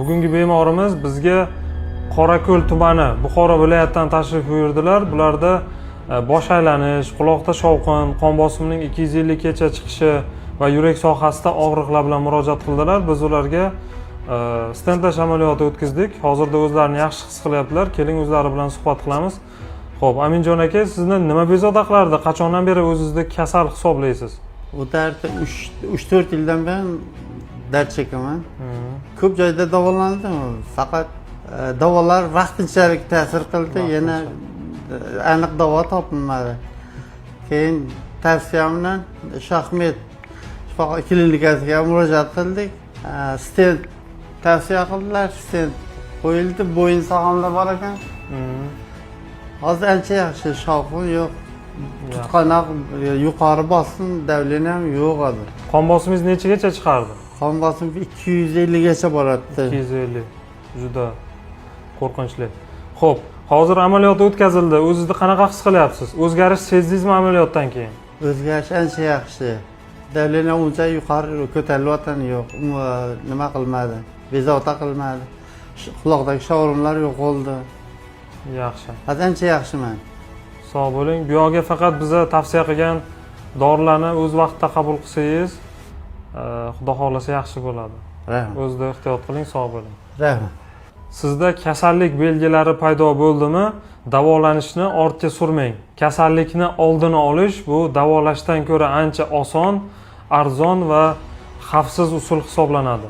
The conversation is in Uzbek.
Bugungi bemorimiz bizga Qorako'l tumani, Buxoro viloyatidan tashrif buyurdilar. Bularda bosh aylanish, quloqda shovqin, qon bosimining 250 gacha chiqishi va yurak sohasida og'riqlar bilan murojaat qildilar. Biz ularga stentlash amaliyoti o'tkazdik. Hozirda o'zlarini yaxshi his qilyaptilar. Keling o'zlari bilan suhbat qilamiz. Xo'p, Aminjon aka, sizni nima bezovta qilardi? Qachondan beri o'zingizni kasal hisoblaysiz? O dardda 3-4 yildan buyon dard chekaman. Ko'p joyda davolandim. Faqat davolar vaqtinchalik ta'sir qildi, yana aniq davo topilmadi. Keyin tavsiyam bilan Shohmet shifokor klinikasiga murojaat qildik. Stent tavsiya qildilar, stent qo'yildi, bo'yin sohamda bor ekan. Hozir ancha yaxshi, shovqin yo'q. Tutqanoq yuqori bosim, davleniya ham yo'q edi. Qon bosimingiz nechigacha chiqardi? Qon bosim 250 gacha boradi. 250. Juda qo'rqinchli. Xo'p, hozir amaliyot o'tkazildi. O'zingizni qanaqa his qilyapsiz? O'zgarish sezdingizmi amaliyotdan keyin? O'zgarish ancha yaxshi. Davleniya uncha yuqori ko'tarilyapti, yo'q. Nima qilmadi? Bezovta qilmadi. Quloqdagi shovrinlar yo'qoldi. Yaxshi. Hozir ancha yaxshiman. Sog' bo'ling. Bu yerga faqat biza tavsiya qilgan dorilarni o'z vaqtida qabul qilsangiz, Xudo xolasa yaxshi bo'ladi. Rahmat. O'zida ehtiyot qiling, sog' bo'ling. Rahmat. Sizda kasallik belgilari paydo bo'ldimi, davolanishni ortga surmang. Kasallikni oldini olish bu davolashdan ko'ra ancha oson, arzon va xavfsiz usul hisoblanadi.